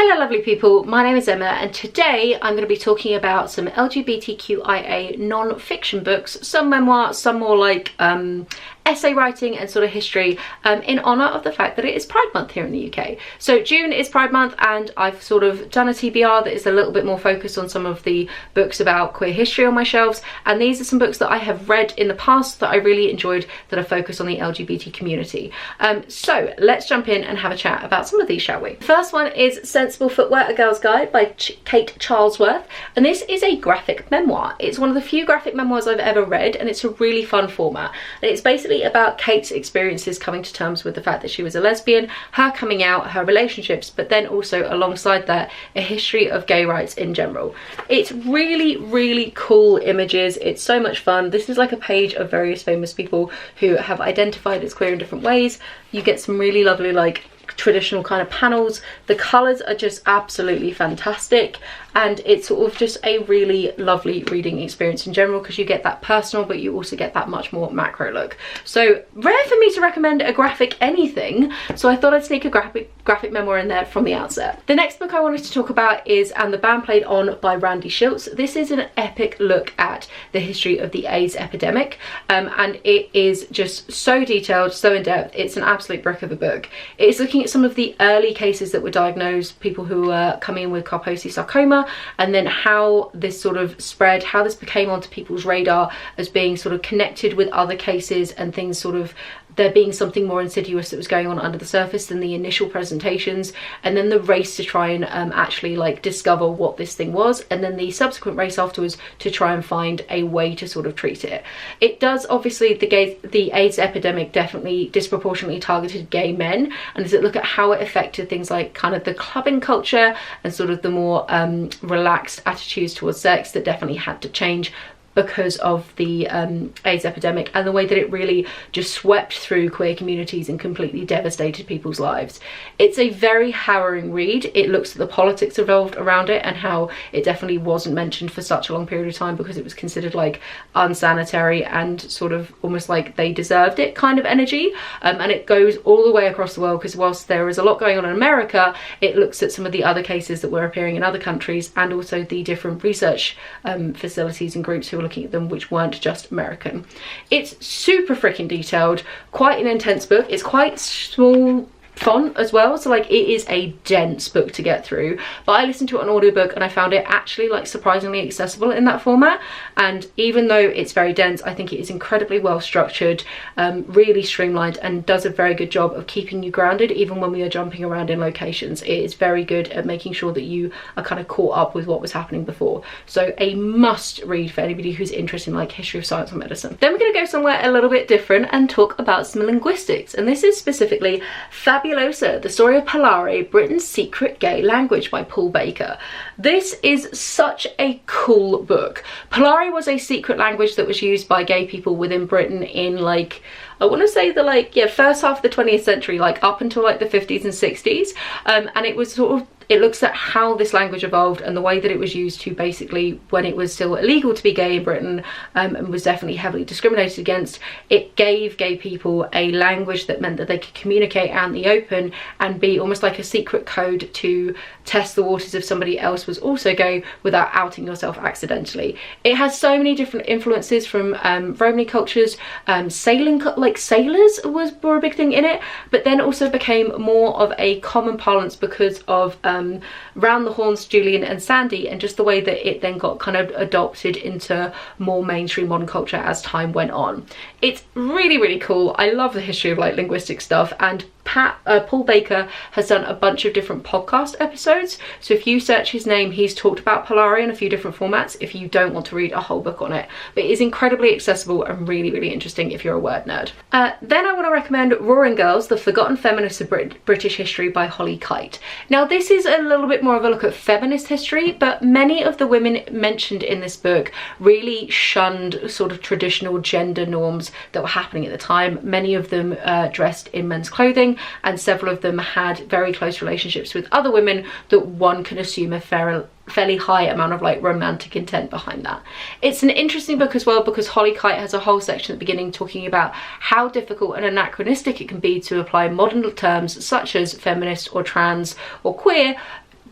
Hello lovely people, my name is Emma and today I'm going to be talking about some LGBTQIA non-fiction books, some memoir, some more like essay writing and sort of history in honour of the fact that it is Pride Month here in the UK. So June is Pride Month and I've sort of done a TBR that is a little bit more focused on some of the books about queer history on my shelves, and these are some books that I have read in the past that I really enjoyed that are focused on the LGBT community. So let's jump in and have a chat about some of these, shall we? The first one is Sensible Footwear, A Girl's Guide by Kyte Charlesworth, and this is a graphic memoir. It's one of the few graphic memoirs I've ever read and it's a really fun format, and it's basically about Kate's experiences coming to terms with the fact that she was a lesbian, her coming out, her relationships, but then also alongside that a history of gay rights in general. It's really cool images, it's so much fun. This is like a page of various famous people who have identified as queer in different ways. You get some really lovely like traditional kind of panels. The colours are just absolutely fantastic and it's sort of just a really lovely reading experience in general because you get that personal but you also get that much more macro look. So rare for me to recommend a graphic anything, so I thought I'd sneak a graphic memoir in there from the outset. The next book I wanted to talk about is And the Band Played On by Randy Shilts. This is an epic look at the history of the AIDS epidemic and it is just so detailed, so in depth. It's an absolute brick of a book. It is looking at some of the early cases that were diagnosed, people who were coming in with Kaposi sarcoma, and then how this sort of spread, how this became onto people's radar as being sort of connected with other cases and things sort of there being something more insidious that was going on under the surface than the initial presentations, and then the race to try and actually like discover what this thing was, and then the subsequent race afterwards to try and find a way to sort of treat it. It does, obviously the AIDS epidemic definitely disproportionately targeted gay men, and does it look at how it affected things like kind of the clubbing culture and sort of the more relaxed attitudes towards sex that definitely had to change because of the AIDS epidemic and the way that it really just swept through queer communities and completely devastated people's lives. It's a very harrowing read. It looks at the politics involved around it and how it definitely wasn't mentioned for such a long period of time because it was considered like unsanitary and sort of almost like they deserved it kind of energy, and it goes all the way across the world because whilst there is a lot going on in America, it looks at some of the other cases that were appearing in other countries and also the different research facilities and groups who were looking at them which weren't just American. It's super freaking detailed, quite an intense book. It's quite small font as well, so like it is a dense book to get through, but I listened to it on audiobook and I found it actually like surprisingly accessible in that format, and even though it's very dense I think it is incredibly well structured, really streamlined, and does a very good job of keeping you grounded even when we are jumping around in locations. It is very good at making sure that you are kind of caught up with what was happening before, so a must read for anybody who's interested in like history of science and medicine. Then we're going to go somewhere a little bit different and talk about some linguistics, and this is specifically Fabulosa, the story of Polari, Britain's secret gay language by Paul Baker. This is such a cool book. Polari was a secret language that was used by gay people within Britain in like, I want to say the first half of the 20th century, like up until like the 50s and 60s, and it was sort of, it looks at how this language evolved and the way that it was used to basically, when it was still illegal to be gay in Britain and was definitely heavily discriminated against, it gave gay people a language that meant that they could communicate out in the open and be almost like a secret code to test the waters if somebody else was also gay without outing yourself accidentally. It has so many different influences from Romani cultures, sailing, like sailors were a big thing in it, but then also became more of a common parlance because of Round the Horns, Julian and Sandy, and just the way that it then got kind of adopted into more mainstream modern culture as time went on. It's really cool. I love the history of like linguistic stuff, and Paul Baker has done a bunch of different podcast episodes, so if you search his name he's talked about Polari in a few different formats if you don't want to read a whole book on it, but it is incredibly accessible and really interesting if you're a word nerd. Then I want to recommend Roaring Girls, The Forgotten Feminists of British History by Kyte. Now this is a little bit more of a look at feminist history, but many of the women mentioned in this book really shunned sort of traditional gender norms that were happening at the time. Many of them dressed in men's clothing, and several of them had very close relationships with other women that one can assume a fairly high amount of like romantic intent behind that. It's an interesting book as well because Kyte has a whole section at the beginning talking about how difficult and anachronistic it can be to apply modern terms such as feminist or trans or queer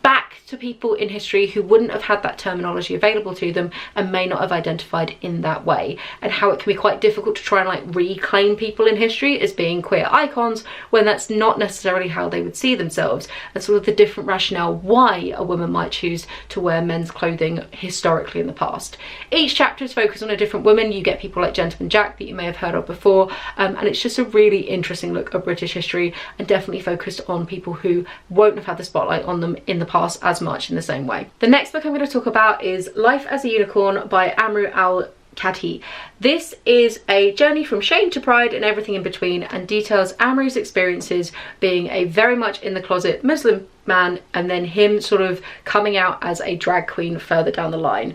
back to people in history who wouldn't have had that terminology available to them and may not have identified in that way, and how it can be quite difficult to try and like reclaim people in history as being queer icons when that's not necessarily how they would see themselves, and sort of the different rationale why a woman might choose to wear men's clothing historically in the past. Each chapter is focused on a different woman. You get people like Gentleman Jack that you may have heard of before, and it's just a really interesting look at British history, and definitely focused on people who won't have had the spotlight on them in the past as much in the same way. The next book I'm going to talk about is Life as a Unicorn by Amrou Al-Kadhi. This is a journey from shame to pride and everything in between, and details Amrou's experiences being a very much in the closet Muslim man, and then him sort of coming out as a drag queen further down the line.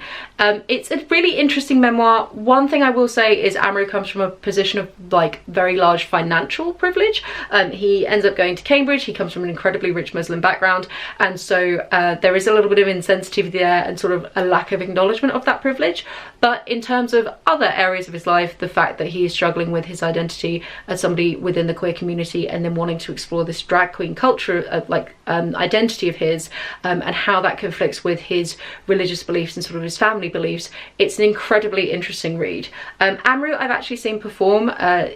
It's a really interesting memoir. One thing I will say is Amrou comes from a position of like very large financial privilege. He ends up going to Cambridge. He comes from an incredibly rich Muslim background, and so there is a little bit of insensitivity there and sort of a lack of acknowledgement of that privilege. But in terms of other areas of his life, the fact that he is struggling with his identity as somebody within the queer community, and then wanting to explore this drag queen culture of like identity of his, and how that conflicts with his religious beliefs and sort of his family beliefs, it's an incredibly interesting read. Amrou I've actually seen perform.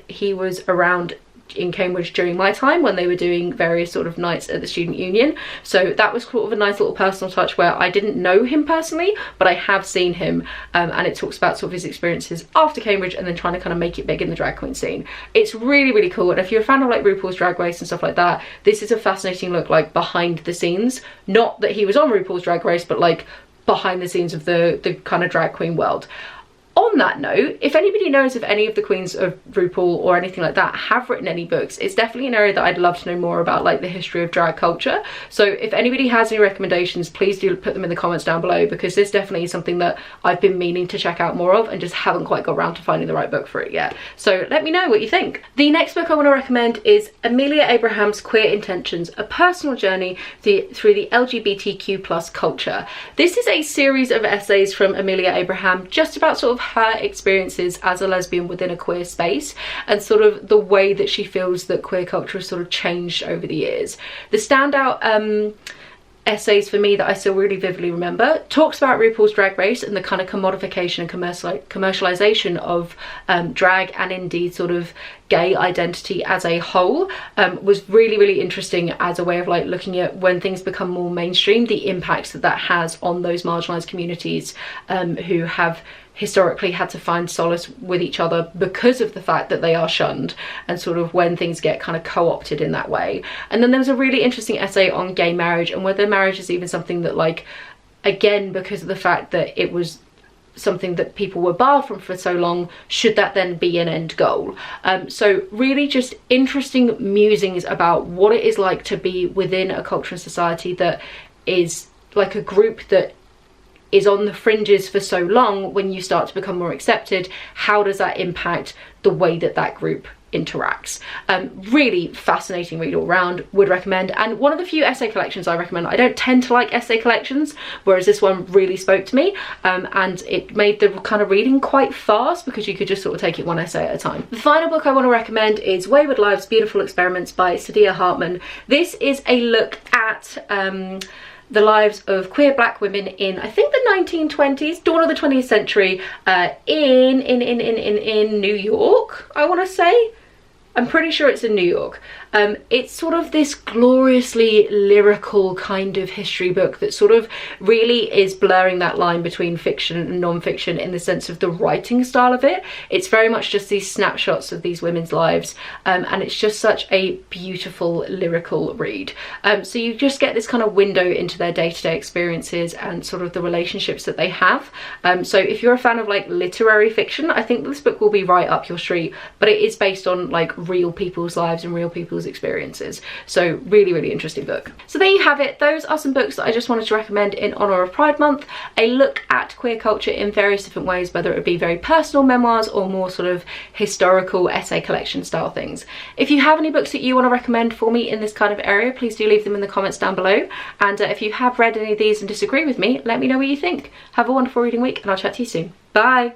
He was around in Cambridge during my time when they were doing various sort of nights at the student union, so that was sort of a nice little personal touch where I didn't know him personally, but I have seen him, and it talks about sort of his experiences after Cambridge and then trying to kind of make it big in the drag queen scene. It's really, really cool, and if you're a fan of like RuPaul's Drag Race and stuff like that, this is a fascinating look like behind the scenes. Not that he was on RuPaul's Drag Race, but like behind the scenes of the kind of drag queen world. On that note, if anybody knows if any of the queens of RuPaul or anything like that have written any books, it's definitely an area that I'd love to know more about, like the history of drag culture. So if anybody has any recommendations, please do put them in the comments down below, because this definitely is something that I've been meaning to check out more of and just haven't quite got around to finding the right book for it yet. So let me know what you think. The next book I want to recommend is Amelia Abraham's Queer Intentions, A Personal Journey Through the LGBTQ+ Culture. This is a series of essays from Amelia Abraham just about sort of her experiences as a lesbian within a queer space, and sort of the way that she feels that queer culture has sort of changed over the years. The standout essays for me that I still really vividly remember talks about RuPaul's Drag Race and the kind of commodification and commercialization of drag, and indeed sort of gay identity as a whole. Was really, really interesting as a way of like looking at when things become more mainstream, the impacts that that has on those marginalized communities who have historically had to find solace with each other because of the fact that they are shunned, and sort of when things get kind of co-opted in that way. And then there was a really interesting essay on gay marriage and whether marriage is even something that, like, again, because of the fact that it was something that people were barred from for so long, should that then be an end goal? So really just interesting musings about what it is like to be within a culture and society that is like a group that is on the fringes for so long. When you start to become more accepted, how does that impact the way that that group interacts? Really fascinating read all round, would recommend. And one of the few essay collections I recommend. I don't tend to like essay collections, whereas this one really spoke to me, and it made the kind of reading quite fast because you could just sort of take it one essay at a time. The final book I want to recommend is Wayward Lives, Beautiful Experiments by Saidiya Hartman. This is a look at the lives of queer black women in, I think, the 1920s, dawn of the 20th century, in New York, I want to say. I'm pretty sure it's in New York. It's sort of this gloriously lyrical kind of history book that sort of really is blurring that line between fiction and non-fiction in the sense of the writing style of it. It's very much just these snapshots of these women's lives, and it's just such a beautiful lyrical read. So you just get this kind of window into their day-to-day experiences and sort of the relationships that they have. So if you're a fan of like literary fiction, I think this book will be right up your street, but it is based on like real people's lives and real people's experiences. So really, really interesting book. So there you have it. Those are some books that I just wanted to recommend in honour of Pride Month. A look at queer culture in various different ways, whether it be very personal memoirs or more sort of historical essay collection style things. If you have any books that you want to recommend for me in this kind of area, please do leave them in the comments down below. And if you have read any of these and disagree with me, let me know what you think. Have a wonderful reading week, and I'll chat to you soon. Bye!